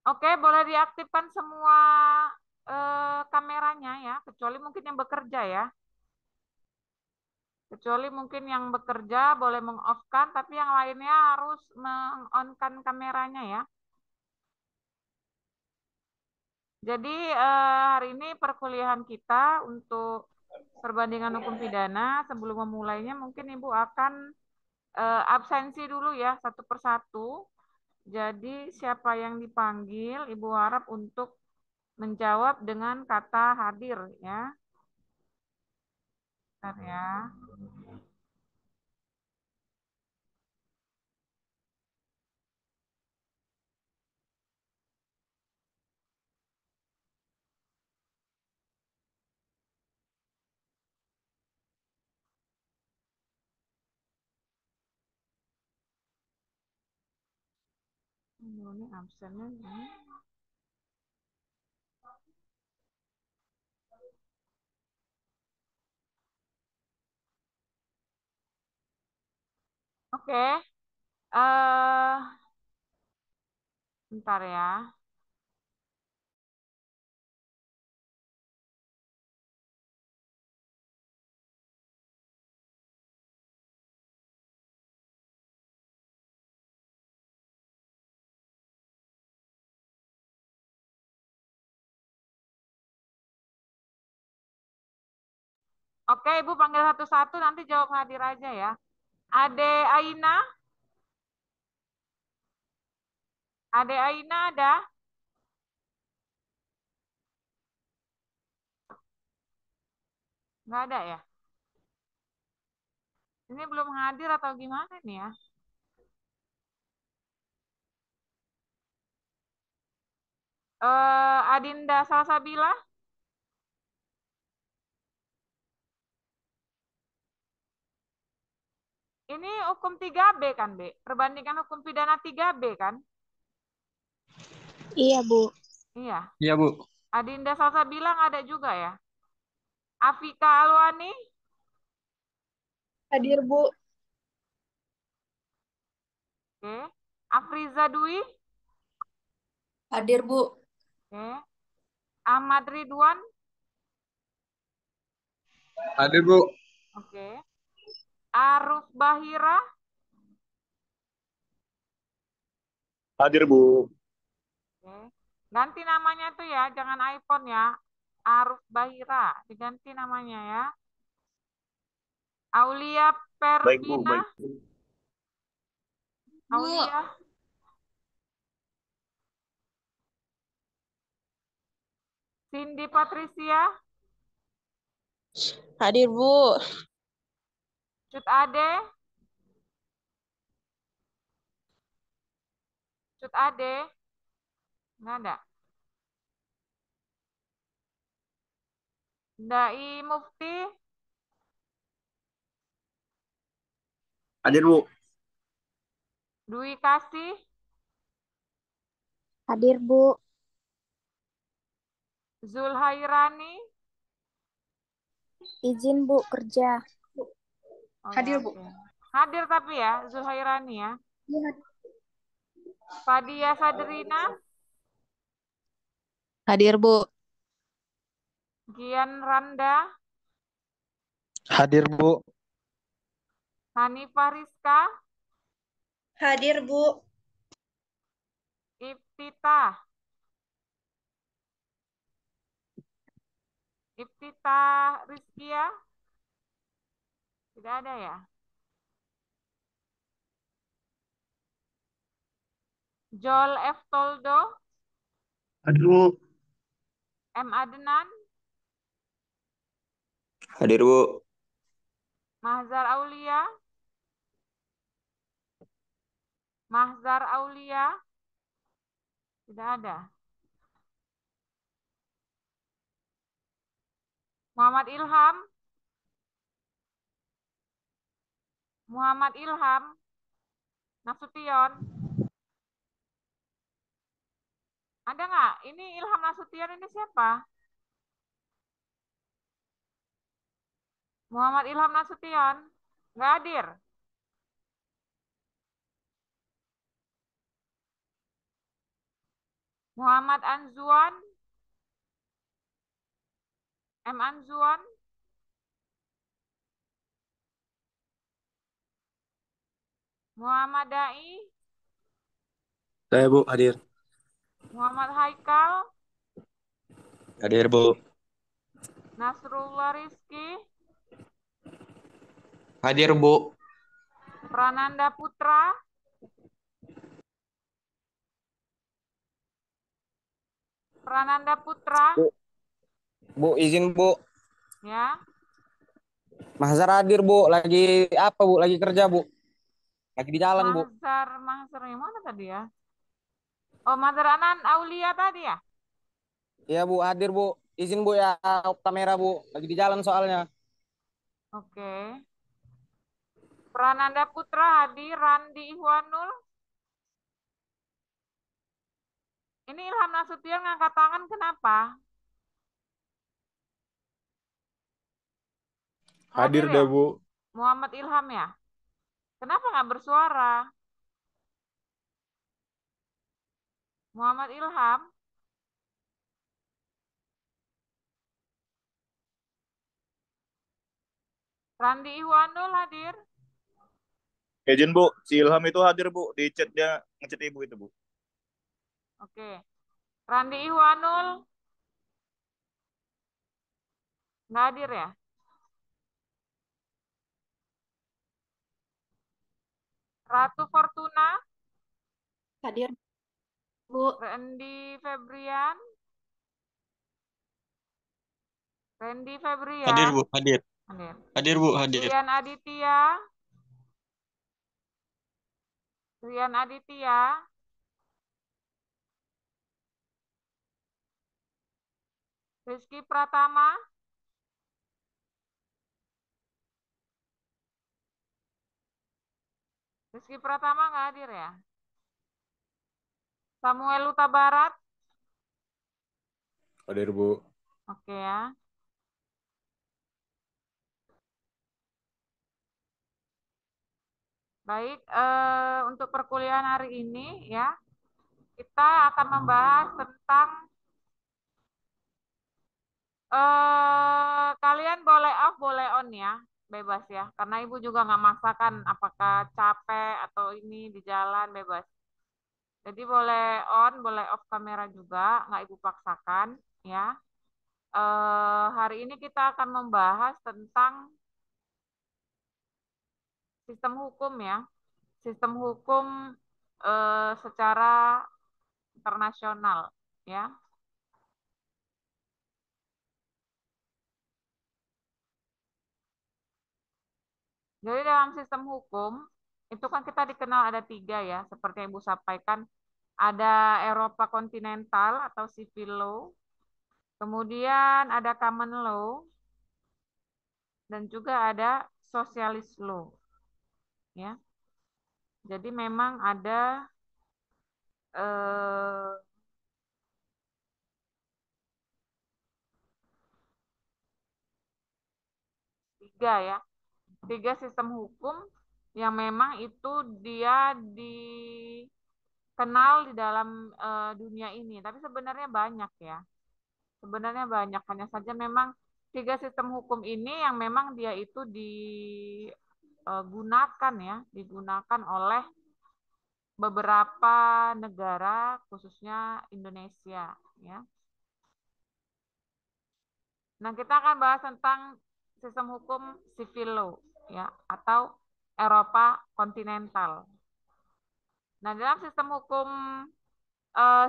Oke, boleh diaktifkan semua kameranya ya, kecuali mungkin yang bekerja ya. Kecuali mungkin yang bekerja boleh meng-off-kan, tapi yang lainnya harus meng-on-kan kameranya ya. Jadi hari ini perkuliahan kita untuk perbandingan hukum pidana. Sebelum memulainya mungkin Ibu akan absensi dulu ya satu persatu. Jadi siapa yang dipanggil, Ibu harap untuk menjawab dengan kata hadir ya. Bentar ya. Ini absennya ini. Oke, eh bentar ya. Oke, Ibu panggil satu-satu, nanti jawab hadir aja ya. Ade Aina, Ade Aina ada? Nggak ada ya? Ini belum hadir atau gimana nih ya? Adinda Salsabila, ini hukum 3B kan, B? Perbandingan hukum pidana 3B kan? Iya, Bu. Iya. Iya, Bu. Adinda Salsabila nggak ada juga ya? Afika Alwani, Hadir, Bu. oke. Afriza Dwi, Hadir, Bu. oke. Ahmad Ridwan, Hadir, Bu. oke. Aruf Bahira, Hadir, Bu. oke. Ganti namanya tuh ya, jangan iPhone ya. Aruf Bahira, diganti namanya ya. Aulia Baik, Bu. Pervina, Baik. Bu. Aulia, Cindy Patricia, Hadir, Bu. Cut Ade, Cut Ade, nggak ada. Dai Mufti, Hadir, Bu. Dwi Kasih, Hadir, Bu. Zulhairani, Izin, Bu, kerja. oh ya Hadir, Bu. oke. Hadir tapi ya, Zulhairani ya. Iya. Fadia Sadrina, Hadir, Bu. Gian Randa, Hadir, Bu. Hanifah Rizka, Hadir, Bu. Iftitah, Iftitah Rizkia, tidak ada ya. Joel F. Toldo, Hadir, Bu. M. Adnan, Hadir, Bu. Mahzar Aulia, Mahzar Aulia, tidak ada. Muhammad Ilham, Muhammad Ilham, Nasution, ada nggak? Ini Ilham Nasution ini siapa? Muhammad Ilham Nasution, nggak hadir. Muhammad Anzuan, M. Anzuan, Muhammad Dai, Saya Bu, hadir. Muhammad Haikal, Hadir Bu. Nasrullah Rizki, Hadir Bu. Prananda Putra, Prananda Putra, Bu, Bu, izin Bu. ya. Mahzar hadir Bu. Lagi apa Bu? Lagi kerja Bu. Lagi di jalan Bu. Mahzar yang mana tadi ya? Oh, Mahzar Anan Aulia tadi ya? Iya Bu, hadir Bu. Izin Bu ya, kamera Bu. Lagi di jalan soalnya. Oke. Prananda Putra hadir, Randi Ihwanul. Ini Ilham Nasution ngangkat tangan kenapa? Hadir Hadir deh ya? Bu. Muhammad Ilham ya? Kenapa nggak bersuara? Muhammad Ilham, Randi Ihwanul hadir. Izin Bu, si Ilham itu hadir Bu. Di chat dia ngechat Ibu itu Bu. Oke. Randi Ihwanul nggak hadir ya? Ratu Fortuna, Hadir, Bu. Randy Febrian, Randy Hadir Febrian Bu, hadir. hadir. Hadir Bu, hadir. Rian Aditya, Rian Aditya, Rizky Pratama, Rizky Pratama nggak hadir ya? Samuel Huta Barat, Hadir Bu. oke ya. Baik, untuk perkuliahan hari ini ya, kita akan membahas tentang kalian boleh off, boleh on ya, bebas ya. Karena ibu juga nggak maksakan apakah capek atau ini di jalan bebas. Jadi boleh on, boleh off kamera juga, nggak ibu paksakan ya. Hari ini kita akan membahas tentang sistem hukum ya, sistem hukum secara internasional ya. Jadi dalam sistem hukum itu kan kita dikenal ada tiga ya, seperti yang Ibu sampaikan, ada Eropa kontinental atau civil law, kemudian ada common law, dan juga ada socialist law. Ya, jadi memang ada eh, tiga ya, tiga sistem hukum yang memang itu dia dikenal di dalam dunia ini. Tapi sebenarnya banyak ya. Sebenarnya banyak, hanya saja memang tiga sistem hukum ini yang memang dia itu digunakan ya, digunakan oleh beberapa negara, khususnya Indonesia ya. Nah, kita akan bahas tentang sistem hukum civil law ya, atau Eropa kontinental. Nah, dalam sistem hukum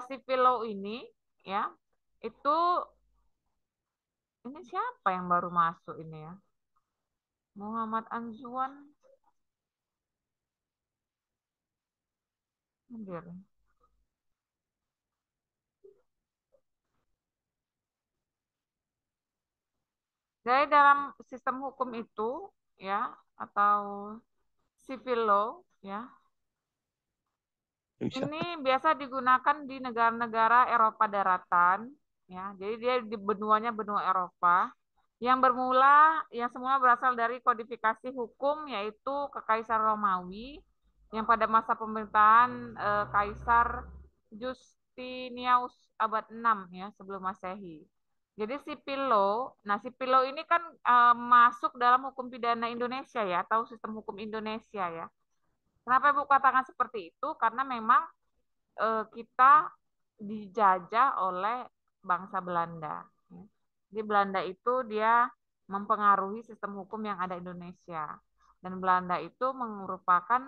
civil law ini ya, itu ini siapa yang baru masuk ini ya? Muhammad Anzuan hadir. Jadi dalam sistem hukum itu ya, atau civil law ya, ini biasa digunakan di negara-negara Eropa daratan ya. Jadi dia di benuanya benua Eropa yang semula berasal dari kodifikasi hukum, yaitu Kekaisaran Romawi yang pada masa pemerintahan Kaisar Justinianus abad 6 ya sebelum Masehi. Jadi sipil law, nah sipil law ini kan masuk dalam hukum pidana Indonesia ya, atau sistem hukum Indonesia ya. Kenapa Ibu katakan seperti itu? Karena memang kita dijajah oleh bangsa Belanda. Di Belanda itu dia mempengaruhi sistem hukum yang ada di Indonesia. Dan Belanda itu merupakan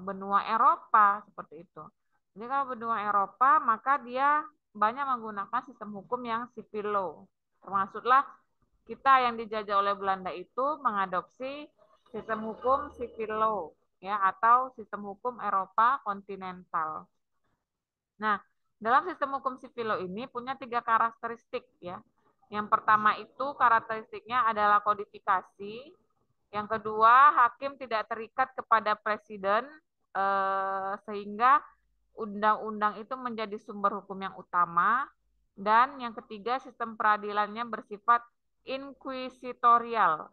benua Eropa seperti itu. Jadi kalau benua Eropa maka dia banyak menggunakan sistem hukum yang civil law. Termasuklah kita yang dijajah oleh Belanda itu mengadopsi sistem hukum civil law ya atau sistem hukum Eropa kontinental. Nah, dalam sistem hukum civil law ini punya 3 karakteristik ya. Yang pertama itu karakteristiknya adalah kodifikasi. Yang kedua, hakim tidak terikat kepada presiden sehingga undang-undang itu menjadi sumber hukum yang utama. Dan yang ketiga, sistem peradilannya bersifat inkuisitorial.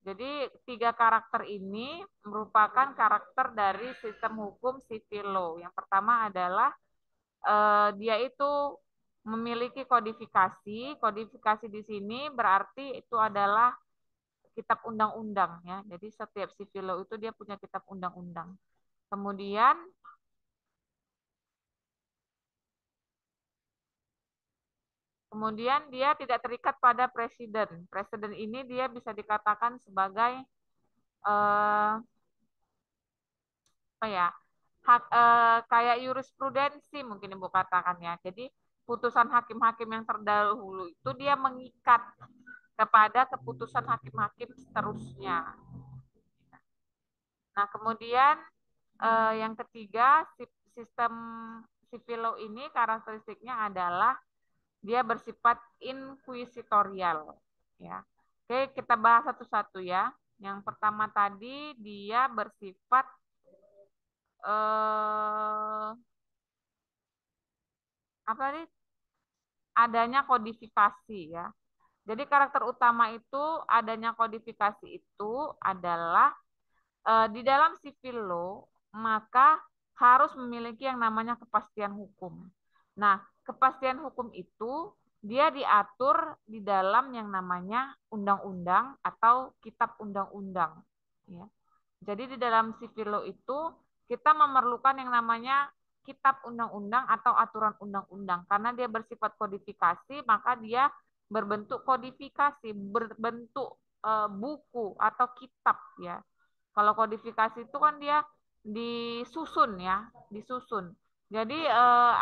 Jadi 3 karakter ini merupakan karakter dari sistem hukum civil law. Yang pertama adalah dia itu memiliki kodifikasi. Kodifikasi di sini berarti itu adalah kitab undang-undang ya. Jadi setiap civil law itu dia punya kitab undang-undang. Kemudian dia tidak terikat pada presiden. Presiden ini dia bisa dikatakan sebagai apa ya? Kayak jurisprudensi mungkin Ibu katakan ya. Jadi putusan hakim-hakim yang terdahulu itu dia mengikat kepada keputusan hakim-hakim seterusnya. Nah, kemudian yang ketiga, sistem civil law ini karakteristiknya adalah dia bersifat inkuisitorial. Ya. Oke, kita bahas satu-satu ya. Yang pertama tadi dia bersifat apa tadi? Adanya kodifikasi ya. Jadi karakter utama itu adanya kodifikasi itu adalah di dalam civil law maka harus memiliki yang namanya kepastian hukum. Nah, kepastian hukum itu dia diatur di dalam yang namanya undang-undang atau kitab undang-undang. Ya. Jadi di dalam civil law itu kita memerlukan yang namanya kitab undang-undang atau aturan undang-undang karena dia bersifat kodifikasi maka dia berbentuk kodifikasi, berbentuk buku atau kitab ya. Kalau kodifikasi itu kan dia disusun ya, disusun. Jadi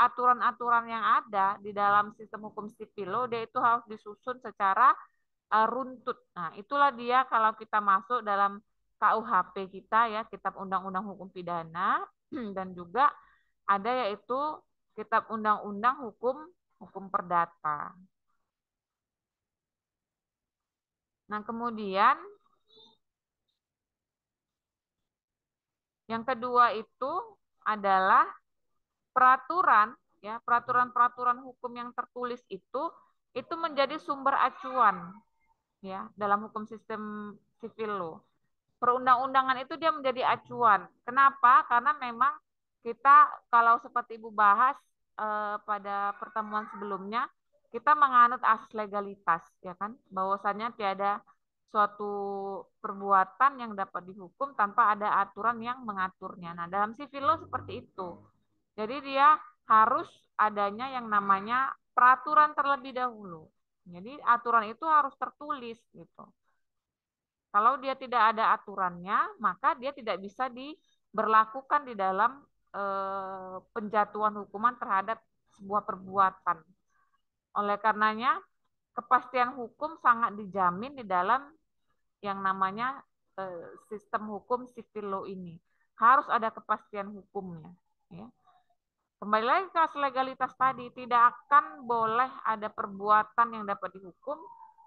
aturan-aturan yang ada di dalam sistem hukum sipil law dia itu harus disusun secara runtut. Nah, itulah dia kalau kita masuk dalam KUHP kita ya, Kitab Undang-Undang Hukum Pidana dan juga ada yaitu Kitab Undang-Undang Hukum Perdata. Nah, kemudian yang kedua itu adalah peraturan ya, peraturan-peraturan hukum yang tertulis itu menjadi sumber acuan ya dalam hukum sistem sipil law. Perundang-undangan itu dia menjadi acuan. Kenapa? Karena memang kita kalau seperti Ibu bahas pada pertemuan sebelumnya, kita menganut asas legalitas, ya kan? Bahwasannya tiada suatu perbuatan yang dapat dihukum tanpa ada aturan yang mengaturnya. Nah, dalam civil law seperti itu. Jadi dia harus adanya yang namanya peraturan terlebih dahulu. Jadi aturan itu harus tertulis gitu. Kalau dia tidak ada aturannya, maka dia tidak bisa diberlakukan di dalam penjatuhan hukuman terhadap sebuah perbuatan. Oleh karenanya, kepastian hukum sangat dijamin di dalam yang namanya sistem hukum civil law ini. Harus ada kepastian hukumnya. Ya. Kembali lagi ke legalitas tadi, tidak akan boleh ada perbuatan yang dapat dihukum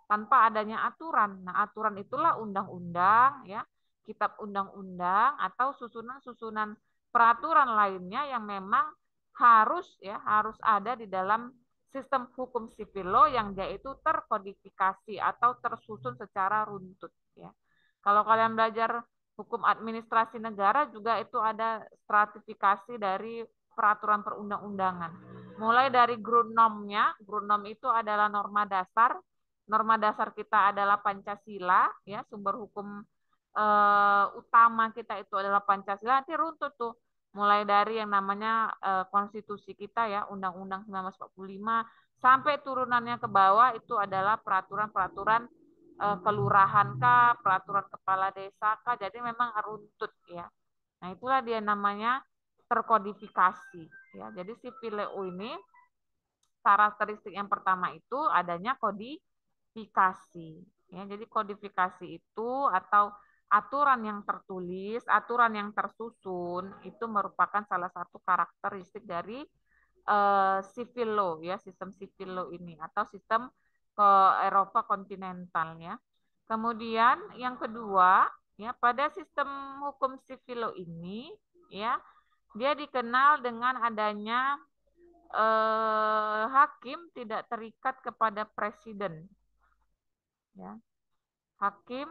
tanpa adanya aturan. Nah, aturan itulah undang-undang, ya, kitab undang-undang atau susunan-susunan peraturan lainnya yang memang harus ada di dalam sistem hukum sipil law yang dia itu terkodifikasi atau tersusun secara runtut. Ya. Kalau kalian belajar hukum administrasi negara juga itu ada stratifikasi dari peraturan perundang-undangan. Mulai dari Grundnormnya, Grundnorm itu adalah norma dasar. Norma dasar kita adalah Pancasila, ya, sumber hukum utama kita itu adalah Pancasila. Nanti runtut tuh, mulai dari yang namanya konstitusi kita ya, Undang-Undang 1945 sampai turunannya ke bawah itu adalah peraturan-peraturan kelurahan kah, peraturan kepala desa kah. Jadi memang runtut ya. Nah, itulah dia namanya terkodifikasi ya. Jadi si Pileu ini karakteristik yang pertama itu adanya kodifikasi ya. Jadi kodifikasi itu atau aturan yang tertulis, aturan yang tersusun itu merupakan salah satu karakteristik dari civil law ya, sistem civil law ini atau sistem ke Eropa kontinental ya. Kemudian yang kedua ya, pada sistem hukum civil law ini ya, dia dikenal dengan adanya hakim tidak terikat kepada presiden ya. Hakim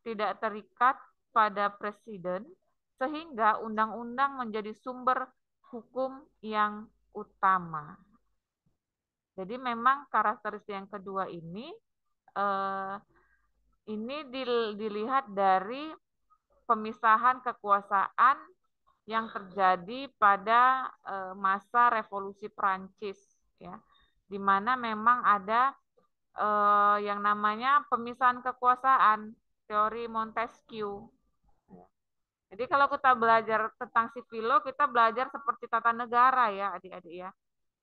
tidak terikat pada presiden sehingga undang-undang menjadi sumber hukum yang utama. Jadi memang karakteristik yang kedua ini dilihat dari pemisahan kekuasaan yang terjadi pada masa revolusi Prancis ya, di mana memang ada yang namanya pemisahan kekuasaan, teori Montesquieu. Jadi kalau kita belajar tentang sivil law, kita belajar seperti tata negara ya adik-adik ya.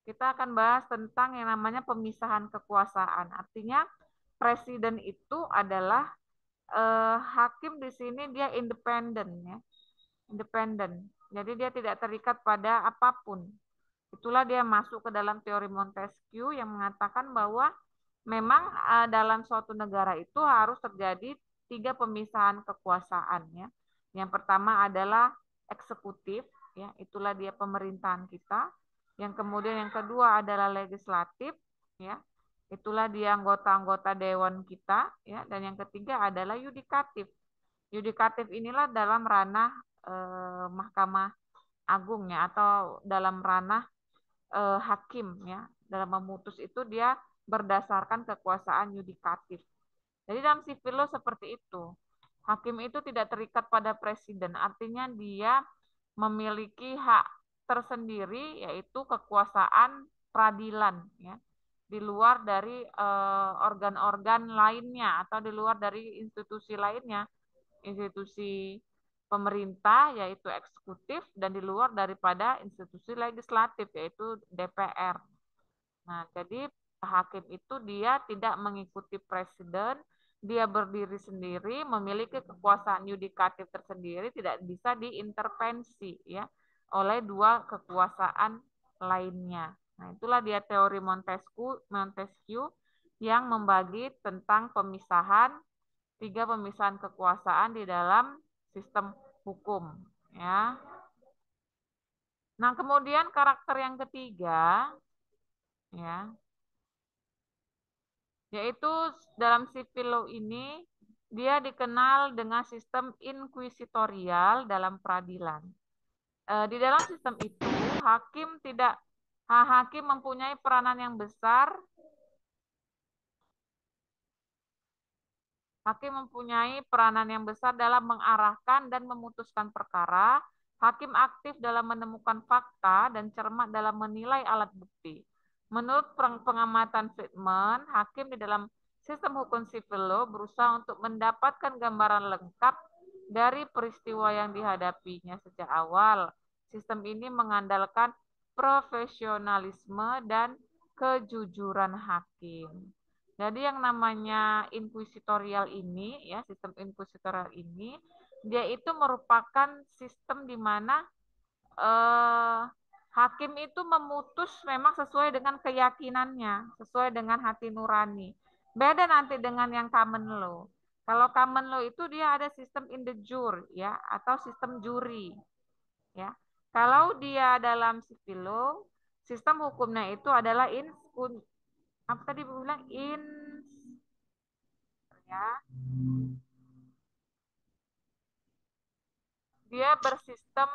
Kita akan bahas tentang yang namanya pemisahan kekuasaan. Artinya presiden itu adalah hakim di sini dia independen ya. Independen. Jadi dia tidak terikat pada apapun. Itulah dia masuk ke dalam teori Montesquieu yang mengatakan bahwa memang dalam suatu negara itu harus terjadi 3 pemisahan kekuasaan ya. Yang pertama adalah eksekutif ya, itulah dia pemerintahan kita. Yang kemudian yang kedua adalah legislatif ya. Itulah dia anggota-anggota dewan kita ya, dan yang ketiga adalah yudikatif. Yudikatif inilah dalam ranah Mahkamah Agung ya, atau dalam ranah hakim ya. Dalam memutus itu dia berdasarkan kekuasaan yudikatif. Jadi dalam sivil law seperti itu. Hakim itu tidak terikat pada presiden, artinya dia memiliki hak tersendiri yaitu kekuasaan peradilan ya. Di luar dari organ-organ lainnya atau di luar dari institusi lainnya, institusi pemerintah yaitu eksekutif dan di luar daripada institusi legislatif yaitu DPR. Nah, jadi hakim itu dia tidak mengikuti presiden, dia berdiri sendiri, memiliki kekuasaan yudikatif tersendiri, tidak bisa diintervensi ya oleh dua kekuasaan lainnya. Nah, itulah dia teori Montesquieu yang membagi tentang pemisahan 3 pemisahan kekuasaan di dalam sistem hukum ya. Nah, kemudian karakter yang ketiga ya, yaitu dalam civil law ini dia dikenal dengan sistem inkuisitorial dalam peradilan. Di dalam sistem itu hakim mempunyai peranan yang besar. Hakim mempunyai peranan yang besar dalam mengarahkan dan memutuskan perkara. Hakim aktif dalam menemukan fakta dan cermat dalam menilai alat bukti. Menurut pengamatan Friedman, hakim di dalam sistem hukum civil law berusaha untuk mendapatkan gambaran lengkap dari peristiwa yang dihadapinya sejak awal. Sistem ini mengandalkan profesionalisme dan kejujuran hakim. Jadi yang namanya inkuisitorial ini, ya sistem inkuisitorial ini, dia itu merupakan sistem di mana hakim itu memutus memang sesuai dengan keyakinannya, sesuai dengan hati nurani. Beda nanti dengan yang common law. Kalau common law itu dia ada sistem in the jure, ya, atau sistem juri, ya. Kalau dia dalam civil law, sistem hukumnya itu adalah apa tadi bilang ya, dia bersistem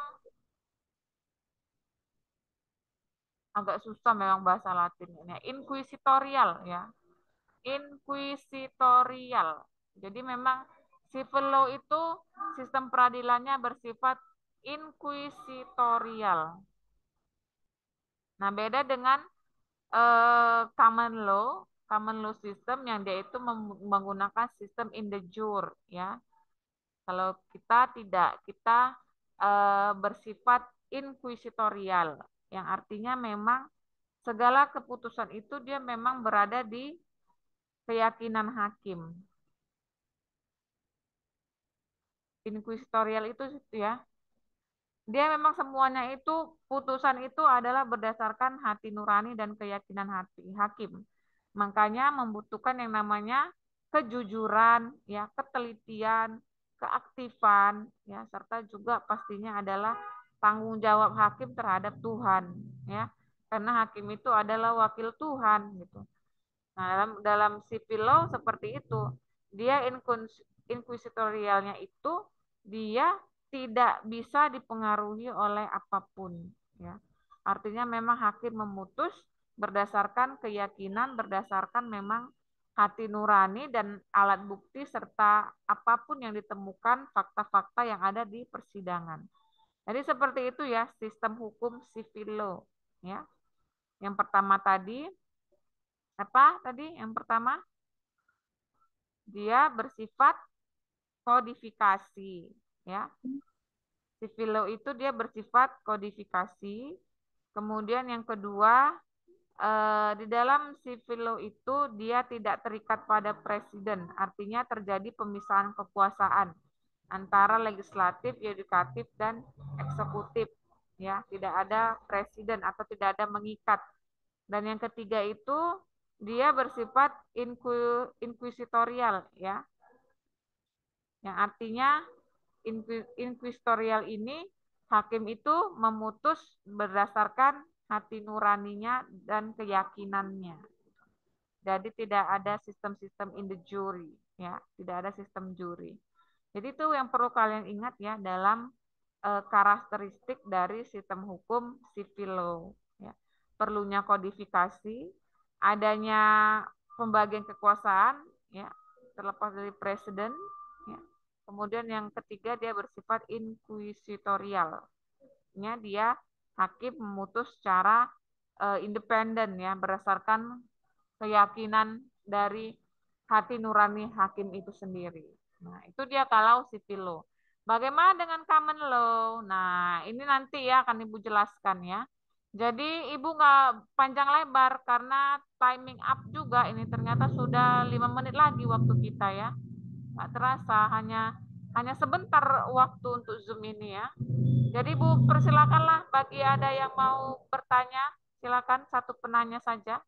agak susah memang bahasa Latinnya. Inquisitorial ya. Inquisitorial. Jadi memang civil law itu sistem peradilannya bersifat inquisitorial. Nah, beda dengan common law system yang dia itu menggunakan sistem in de jure ya. Kalau kita tidak, kita bersifat inquisitorial yang artinya memang segala keputusan itu dia memang berada di keyakinan hakim. Inquisitorial itu ya, dia memang semuanya itu putusan itu adalah berdasarkan hati nurani dan keyakinan hati hakim. Makanya membutuhkan yang namanya kejujuran, ya, ketelitian, keaktifan, ya, serta juga pastinya adalah tanggung jawab hakim terhadap Tuhan, ya. Karena hakim itu adalah wakil Tuhan gitu. Nah, dalam civil law seperti itu. Dia inquisitorialnya itu dia tidak bisa dipengaruhi oleh apapun, ya. Artinya memang hakim memutus berdasarkan keyakinan, berdasarkan memang hati nurani dan alat bukti serta apapun yang ditemukan fakta-fakta yang ada di persidangan. Jadi seperti itu ya sistem hukum civil law, ya. Yang pertama tadi apa tadi? Yang pertama dia bersifat kodifikasi, ya. Civil law itu dia bersifat kodifikasi. Kemudian yang kedua, di dalam civil law itu dia tidak terikat pada presiden, artinya terjadi pemisahan kekuasaan antara legislatif, yudikatif, dan eksekutif. Ya, tidak ada presiden atau tidak ada mengikat. Dan yang ketiga itu dia bersifat inquisitorial, ya, yang artinya inquisitorial ini hakim itu memutus berdasarkan hati nuraninya dan keyakinannya. Jadi tidak ada sistem-sistem in the jury, ya, tidak ada sistem juri. Jadi itu yang perlu kalian ingat ya dalam karakteristik dari sistem hukum civil law. Ya. Perlunya kodifikasi, adanya pembagian kekuasaan, ya, terlepas dari presiden. Ya. Kemudian yang ketiga dia bersifat inquisitorial. Dia hakim memutus secara independen ya berdasarkan keyakinan dari hati nurani hakim itu sendiri. Nah, itu dia kalau civil law. Bagaimana dengan common law? Nah, ini nanti ya akan Ibu jelaskan ya. Jadi Ibu nggak panjang lebar karena timing up juga ini ternyata sudah 5 menit lagi waktu kita ya. Nggak terasa, hanya sebentar waktu untuk Zoom ini ya. Jadi Ibu persilakanlah bagi ada yang mau bertanya, silakan satu penanya saja.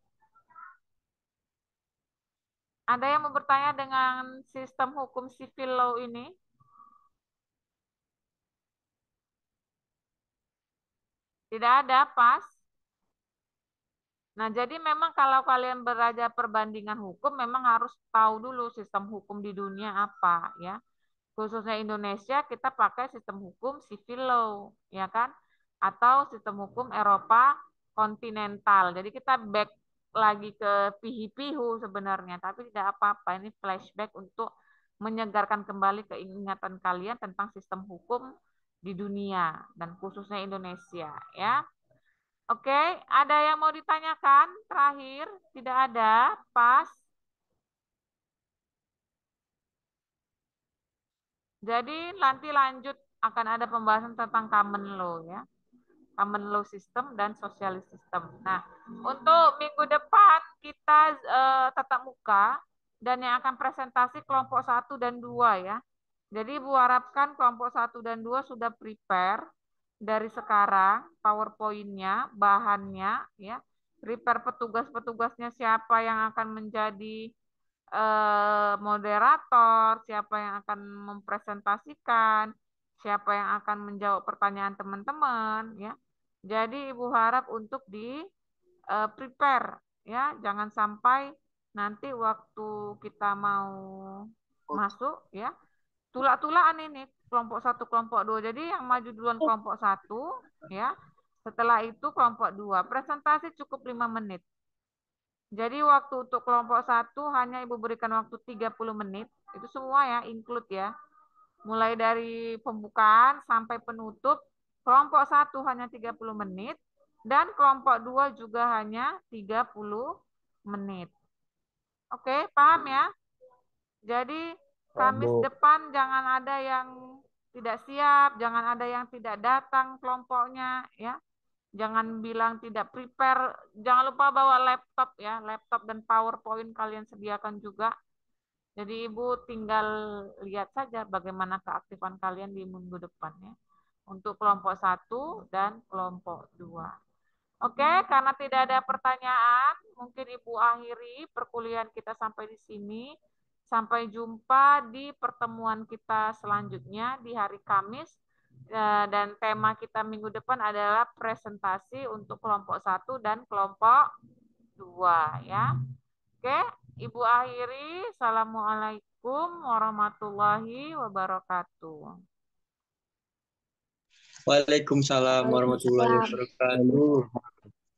Ada yang mau bertanya dengan sistem hukum civil law ini? Tidak ada, pas. Nah, jadi memang kalau kalian belajar perbandingan hukum, memang harus tahu dulu sistem hukum di dunia apa, ya. Khususnya Indonesia, kita pakai sistem hukum civil law, ya kan? Atau sistem hukum Eropa kontinental. Jadi kita back lagi ke pihi-pihu sebenarnya, tapi tidak apa-apa. Ini flashback untuk menyegarkan kembali keingatan kalian tentang sistem hukum di dunia dan khususnya Indonesia, ya. Oke, ada yang mau ditanyakan? Terakhir, tidak ada. Pas. Jadi nanti lanjut akan ada pembahasan tentang common law ya. Common law system dan socialist system. Nah, untuk minggu depan kita tatap muka dan yang akan presentasi kelompok 1 dan 2 ya. Jadi Ibu harapkan kelompok 1 dan 2 sudah prepare dari sekarang PowerPoint-nya, bahannya ya. Prepare petugas-petugasnya siapa yang akan menjadi moderator, siapa yang akan mempresentasikan, siapa yang akan menjawab pertanyaan teman-teman ya. Jadi Ibu harap untuk di prepare ya, jangan sampai nanti waktu kita mau masuk ya, tulak-tulakan ini kelompok 1, kelompok 2. Jadi yang maju duluan kelompok 1 ya, Setelah itu kelompok 2. Presentasi cukup 5 menit. Jadi waktu untuk kelompok 1 hanya Ibu berikan waktu 30 menit. Itu semua ya, include ya. Mulai dari pembukaan sampai penutup. Kelompok 1 hanya 30 menit. Dan kelompok 2 juga hanya 30 menit. Oke, paham ya? Jadi Kamis Bu. depan jangan ada yang tidak siap, jangan ada yang tidak datang kelompoknya ya. Jangan bilang tidak prepare, jangan lupa bawa laptop ya, laptop dan PowerPoint kalian sediakan juga. Jadi Ibu tinggal lihat saja bagaimana keaktifan kalian di minggu depan ya. Untuk kelompok 1 dan kelompok 2. Oke, karena tidak ada pertanyaan, mungkin Ibu akhiri perkuliahan kita sampai di sini. Sampai jumpa di pertemuan kita selanjutnya di hari Kamis. Dan tema kita minggu depan adalah presentasi untuk kelompok 1 dan kelompok 2 ya. Oke, Ibu akhiri. Assalamualaikum warahmatullahi wabarakatuh. Waalaikumsalam warahmatullahi wabarakatuh.